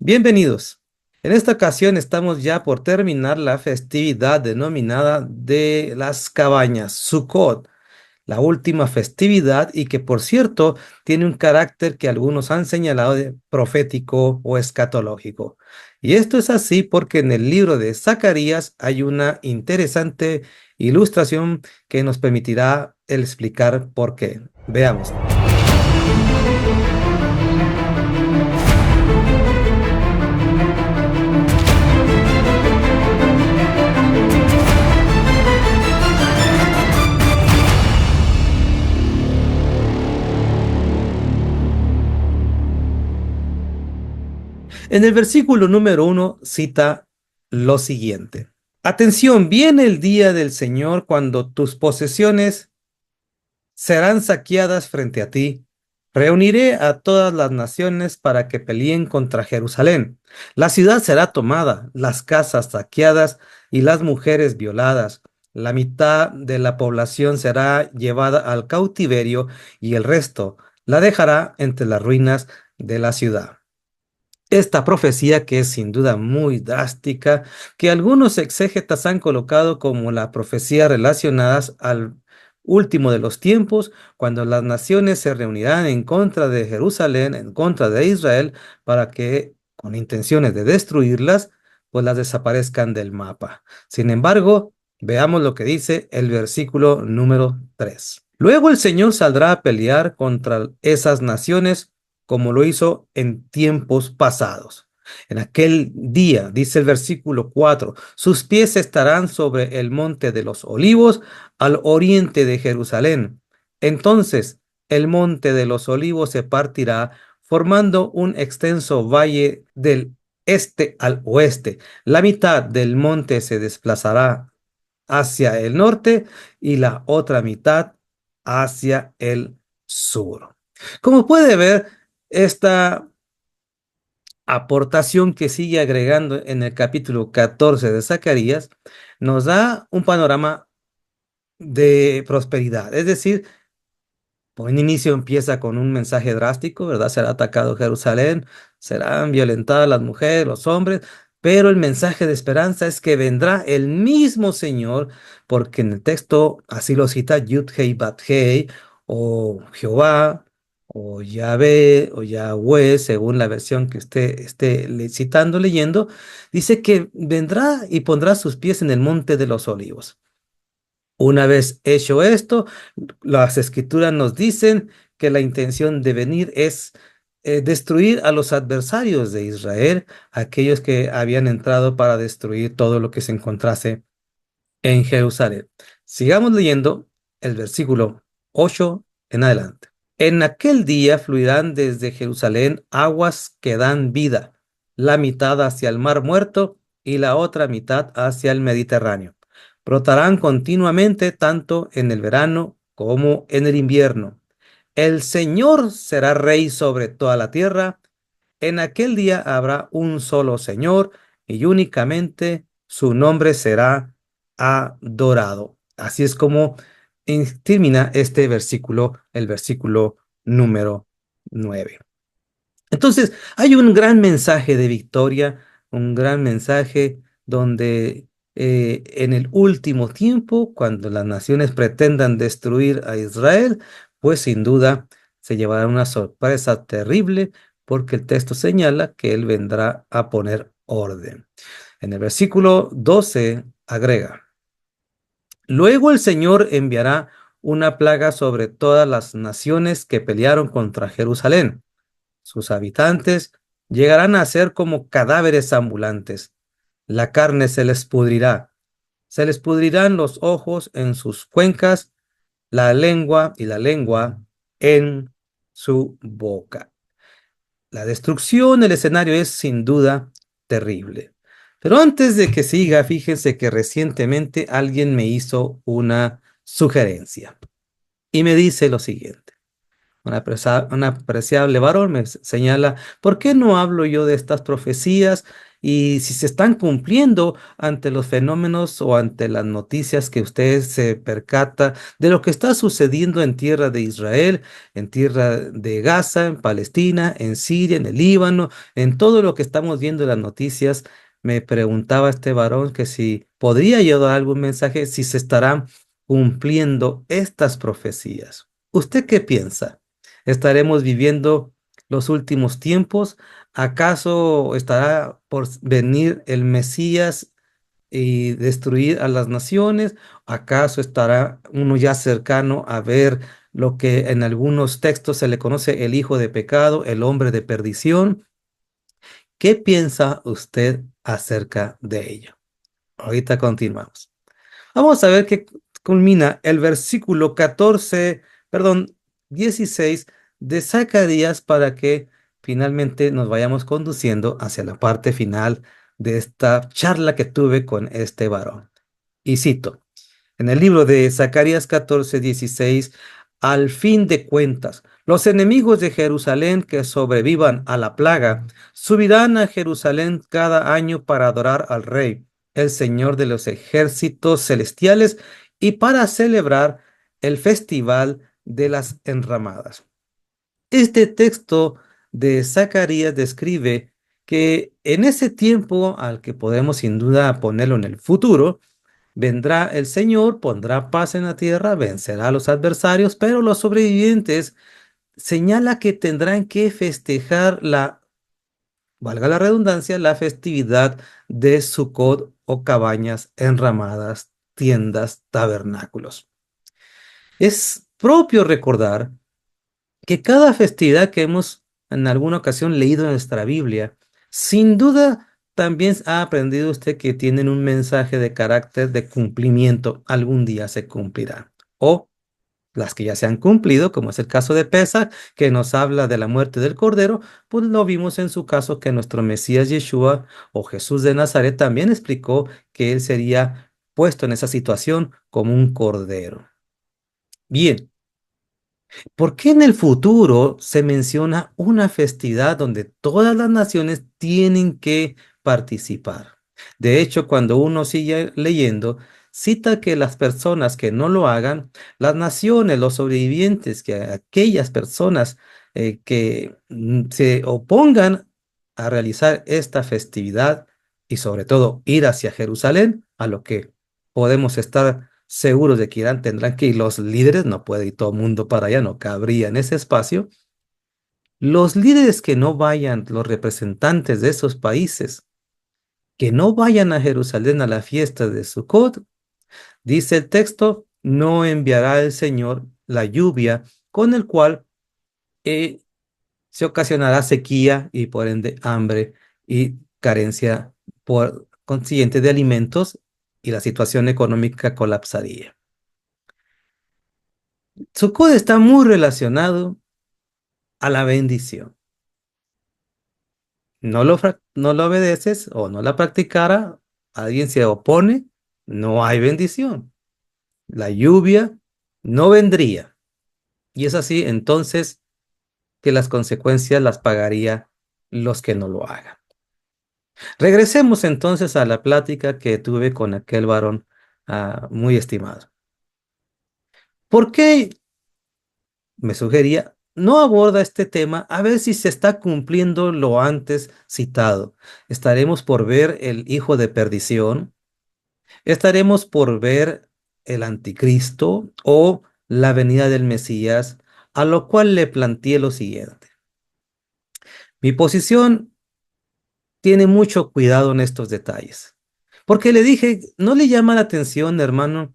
Bienvenidos. En esta ocasión estamos ya por terminar la festividad denominada de las cabañas, Sukkot, la última festividad y que por cierto tiene un carácter que algunos han señalado de profético o escatológico. Y esto es así porque en el libro de Zacarías hay una interesante ilustración que nos permitirá el explicar por qué. Veámosla. En el versículo número 1 cita lo siguiente. Atención, viene el día del Señor cuando tus posesiones serán saqueadas frente a ti. Reuniré a todas las naciones para que peleen contra Jerusalén. La ciudad será tomada, las casas saqueadas y las mujeres violadas. La mitad de la población será llevada al cautiverio y el resto la dejará entre las ruinas de la ciudad. Esta profecía, que es sin duda muy drástica, que algunos exégetas han colocado como la profecía relacionadas al último de los tiempos, cuando las naciones se reunirán en contra de Jerusalén, en contra de Israel, para que, con intenciones de destruirlas, pues las desaparezcan del mapa. Sin embargo, veamos lo que dice el versículo número 3. Luego el Señor saldrá a pelear contra esas naciones como lo hizo en tiempos pasados. En aquel día, dice el versículo 4, sus pies estarán sobre el monte de los olivos al oriente de Jerusalén. Entonces el monte de los olivos se partirá, formando un extenso valle del este al oeste. La mitad del monte se desplazará hacia el norte y la otra mitad hacia el sur. Como puede ver, esta aportación que sigue agregando en el capítulo 14 de Zacarías nos da un panorama de prosperidad. Es decir, por un inicio empieza con un mensaje drástico, ¿verdad? Será atacado Jerusalén, serán violentadas las mujeres, los hombres, pero el mensaje de esperanza es que vendrá el mismo Señor, porque en el texto así lo cita Yud-Hei Bat-Hei, o Jehová, o Yahvé, o Yahweh, según la versión que usted esté citando, leyendo, dice que vendrá y pondrá sus pies en el monte de los olivos. Una vez hecho esto, las escrituras nos dicen que la intención de venir es destruir a los adversarios de Israel, aquellos que habían entrado para destruir todo lo que se encontrase en Jerusalén. Sigamos leyendo el versículo 8 en adelante. En aquel día fluirán desde Jerusalén aguas que dan vida, la mitad hacia el mar muerto y la otra mitad hacia el Mediterráneo. Brotarán continuamente tanto en el verano como en el invierno. El Señor será rey sobre toda la tierra. En aquel día habrá un solo Señor y únicamente su nombre será adorado. Así es como termina este versículo, el versículo número 9. Entonces, hay un gran mensaje de victoria, un gran mensaje donde en el último tiempo, cuando las naciones pretendan destruir a Israel, pues sin duda se llevará una sorpresa terrible, porque el texto señala que Él vendrá a poner orden. En el versículo 12 agrega: luego el Señor enviará una plaga sobre todas las naciones que pelearon contra Jerusalén. Sus habitantes llegarán a ser como cadáveres ambulantes. La carne se les pudrirán los ojos en sus cuencas, la lengua en su boca. La destrucción, el escenario es sin duda terrible. Pero antes de que siga, fíjense que recientemente alguien me hizo una sugerencia y me dice lo siguiente. Un apreciable varón me señala: ¿por qué no hablo yo de estas profecías y si se están cumpliendo ante los fenómenos o ante las noticias que usted se percata de lo que está sucediendo en tierra de Israel, en tierra de Gaza, en Palestina, en Siria, en el Líbano, en todo lo que estamos viendo en las noticias. Me preguntaba este varón que si podría yo dar algún mensaje, si se estarán cumpliendo estas profecías. ¿Usted qué piensa? ¿Estaremos viviendo los últimos tiempos? ¿Acaso estará por venir el Mesías y destruir a las naciones? ¿Acaso estará uno ya cercano a ver lo que en algunos textos se le conoce el hijo de pecado, el hombre de perdición? ¿Qué piensa usted acerca de ello? Ahorita continuamos. Vamos a ver qué culmina el versículo 14, perdón, 16 de Zacarías para que finalmente nos vayamos conduciendo hacia la parte final de esta charla que tuve con este varón. Y cito. En el libro de Zacarías 14:16, al fin de cuentas, los enemigos de Jerusalén que sobrevivan a la plaga subirán a Jerusalén cada año para adorar al Rey, el Señor de los ejércitos celestiales, y para celebrar el festival de las enramadas. Este texto de Zacarías describe que en ese tiempo, al que podemos sin duda ponerlo en el futuro, vendrá el Señor, pondrá paz en la tierra, vencerá a los adversarios, pero los sobrevivientes señala que tendrán que festejar valga la redundancia, la festividad de Sucot o cabañas enramadas, tiendas, tabernáculos. Es propio recordar que cada festividad que hemos en alguna ocasión leído en nuestra Biblia, sin duda también ha aprendido usted que tienen un mensaje de carácter de cumplimiento, algún día se cumplirá. O las que ya se han cumplido, como es el caso de Pesach, que nos habla de la muerte del Cordero, pues lo vimos en su caso que nuestro Mesías Yeshua o Jesús de Nazaret también explicó que él sería puesto en esa situación como un cordero. Bien. ¿Por qué en el futuro se menciona una festividad donde todas las naciones tienen que participar? De hecho, cuando uno sigue leyendo, cita que las personas que no lo hagan, las naciones, los sobrevivientes, que aquellas personas que se opongan a realizar esta festividad y sobre todo ir hacia Jerusalén, a lo que podemos estar seguros de que Irán tendrán que ir los líderes, no puede ir todo el mundo para allá, no cabría en ese espacio. Los líderes que no vayan, los representantes de esos países, que no vayan a Jerusalén a la fiesta de Sukkot, dice el texto, no enviará el Señor la lluvia con el cual se ocasionará sequía y por ende hambre y carencia por consiguiente de alimentos y la situación económica colapsaría. Sukkot está muy relacionado a la bendición. No lo obedeces o no la practicara, alguien se opone, no hay bendición. La lluvia no vendría. Y es así entonces que las consecuencias las pagaría los que no lo hagan. Regresemos entonces a la plática que tuve con aquel varón muy estimado. ¿Por qué me sugería, no aborda este tema a ver si se está cumpliendo lo antes citado? Estaremos por ver el hijo de perdición, estaremos por ver el anticristo o la venida del Mesías, a lo cual le planteé lo siguiente. Mi posición tiene mucho cuidado en estos detalles, porque le dije, ¿no le llama la atención, hermano,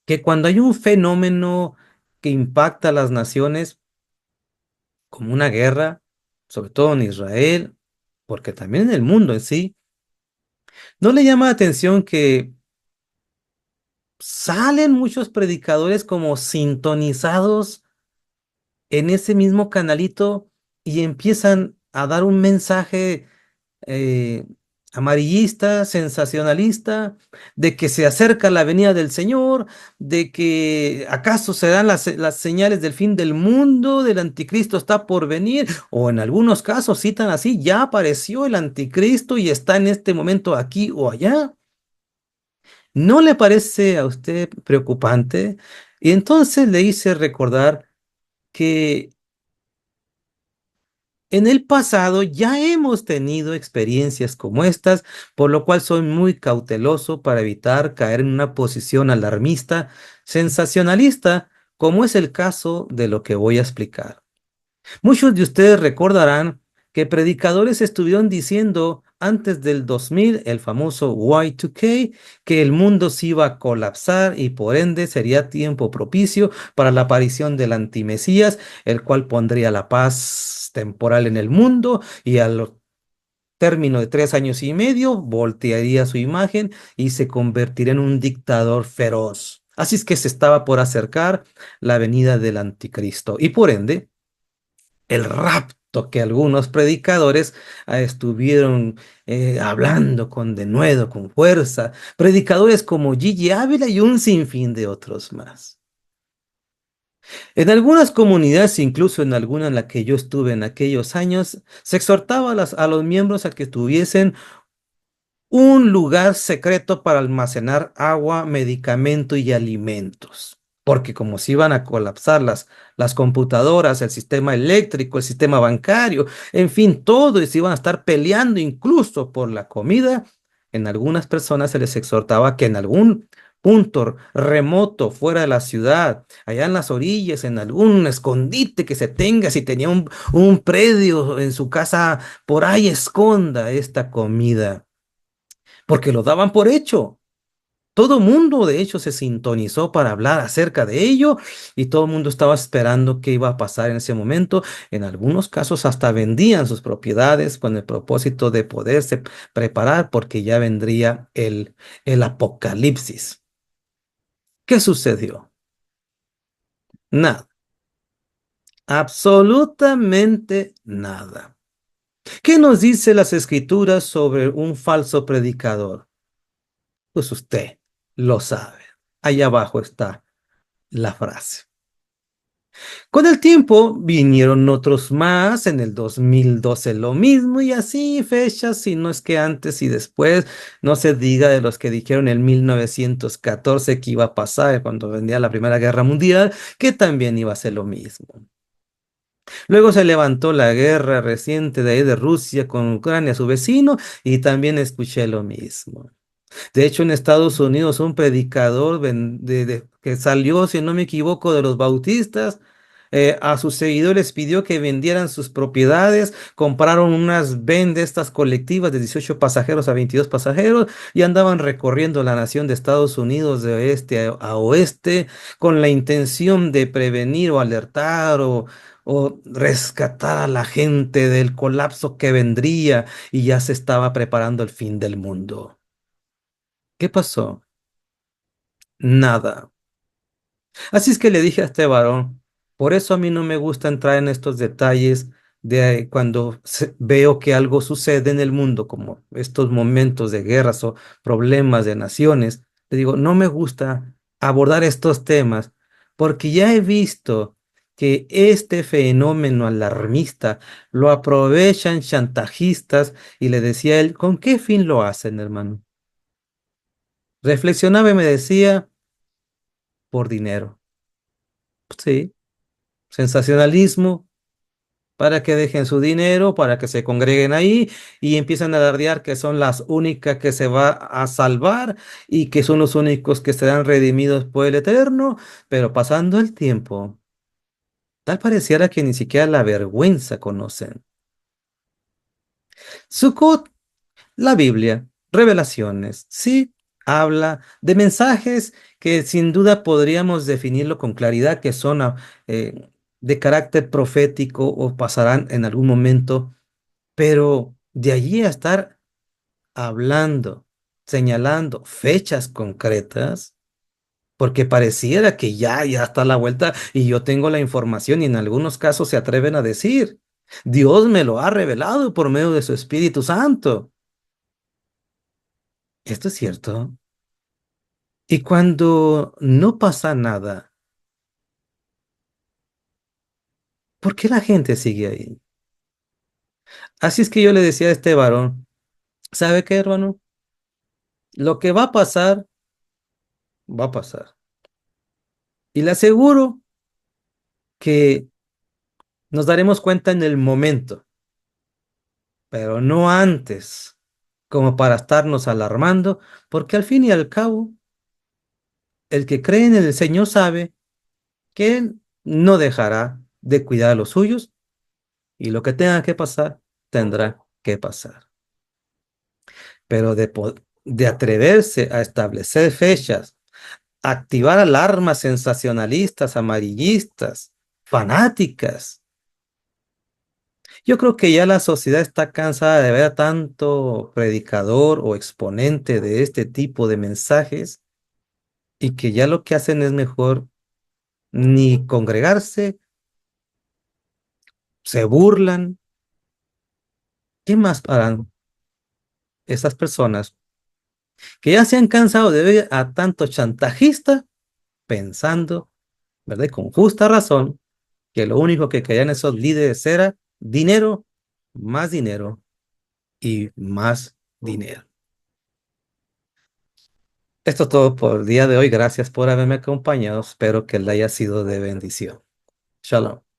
que cuando hay un fenómeno que impacta a las naciones, como una guerra, sobre todo en Israel, porque también en el mundo en sí, ¿no le llama la atención que salen muchos predicadores como sintonizados en ese mismo canalito y empiezan a dar un mensaje eh, amarillista, sensacionalista, de que se acerca la venida del Señor, de que acaso se dan las señales del fin del mundo, del anticristo está por venir, o en algunos casos citan así, ya apareció el anticristo y está en este momento aquí o allá. ¿No le parece a usted preocupante? Y entonces le hice recordar que en el pasado ya hemos tenido experiencias como estas, por lo cual soy muy cauteloso para evitar caer en una posición alarmista, sensacionalista, como es el caso de lo que voy a explicar. Muchos de ustedes recordarán que predicadores estuvieron diciendo antes del 2000, el famoso Y2K, que el mundo se iba a colapsar y por ende sería tiempo propicio para la aparición del antimesías, el cual pondría la paz temporal en el mundo y al término de 3 años y medio voltearía su imagen y se convertiría en un dictador feroz. Así es que se estaba por acercar la venida del anticristo y por ende el rapto que algunos predicadores estuvieron hablando con denuedo, con fuerza, predicadores como Gigi Ávila y un sinfín de otros más. En algunas comunidades, incluso en alguna en la que yo estuve en aquellos años, se exhortaba a los miembros a que tuviesen un lugar secreto para almacenar agua, medicamento y alimentos. Porque como se iban a colapsar las computadoras, el sistema eléctrico, el sistema bancario, en fin, todo, y se iban a estar peleando incluso por la comida, en algunas personas se les exhortaba que en algún punto remoto fuera de la ciudad, allá en las orillas, en algún escondite que se tenga, si tenía un predio en su casa, por ahí esconda esta comida porque lo daban por hecho. Todo mundo, de hecho, se sintonizó para hablar acerca de ello y todo el mundo estaba esperando qué iba a pasar en ese momento. En algunos casos hasta vendían sus propiedades con el propósito de poderse preparar porque ya vendría el apocalipsis. ¿Qué sucedió? Nada, absolutamente nada. ¿Qué nos dice las escrituras sobre un falso predicador? Pues usted lo sabe. Allá abajo está la frase. Con el tiempo vinieron otros más, en el 2012 lo mismo y así fechas, si no es que antes y después, no se diga de los que dijeron en 1914 que iba a pasar cuando vendría la Primera Guerra Mundial, que también iba a ser lo mismo. Luego se levantó la guerra reciente de ahí de Rusia con Ucrania, su vecino, y también escuché lo mismo. De hecho, en Estados Unidos, un predicador que salió, si no me equivoco, de los bautistas, a sus seguidores pidió que vendieran sus propiedades, compraron unas van de estas colectivas de 18 pasajeros a 22 pasajeros y andaban recorriendo la nación de Estados Unidos de oeste a oeste con la intención de prevenir o alertar o rescatar a la gente del colapso que vendría y ya se estaba preparando el fin del mundo. ¿Qué pasó? Nada. Así es que le dije a este varón, por eso a mí no me gusta entrar en estos detalles de cuando veo que algo sucede en el mundo, como estos momentos de guerras o problemas de naciones. Le digo, no me gusta abordar estos temas porque ya he visto que este fenómeno alarmista lo aprovechan chantajistas y le decía a él, ¿con qué fin lo hacen, hermano? Reflexionaba y me decía, por dinero. Sí, sensacionalismo para que dejen su dinero, para que se congreguen ahí y empiezan a alardear que son las únicas que se va a salvar y que son los únicos que serán redimidos por el Eterno, pero pasando el tiempo, tal pareciera que ni siquiera la vergüenza conocen. Sukkot, la Biblia, revelaciones, sí, habla de mensajes que sin duda podríamos definirlo con claridad, que son de carácter profético o pasarán en algún momento, pero de allí a estar hablando, señalando fechas concretas, porque pareciera que ya está a la vuelta y yo tengo la información y en algunos casos se atreven a decir, Dios me lo ha revelado por medio de su Espíritu Santo. Esto es cierto. Y cuando no pasa nada, ¿por qué la gente sigue ahí? Así es que yo le decía a este varón, ¿sabe qué, hermano? Lo que va a pasar. Y le aseguro que nos daremos cuenta en el momento, pero no antes, como para estarnos alarmando, porque al fin y al cabo, el que cree en el Señor sabe que Él no dejará de cuidar a los suyos y lo que tenga que pasar, tendrá que pasar. Pero de atreverse a establecer fechas, activar alarmas sensacionalistas, amarillistas, fanáticas, yo creo que ya la sociedad está cansada de ver a tanto predicador o exponente de este tipo de mensajes y que ya lo que hacen es mejor ni congregarse, se burlan. ¿Qué más harán esas personas que ya se han cansado de ver a tanto chantajista pensando, ¿verdad? Y con justa razón, que lo único que querían esos líderes era dinero y más dinero? Esto es todo por el día de hoy. Gracias por haberme acompañado. Espero que le haya sido de bendición. Shalom.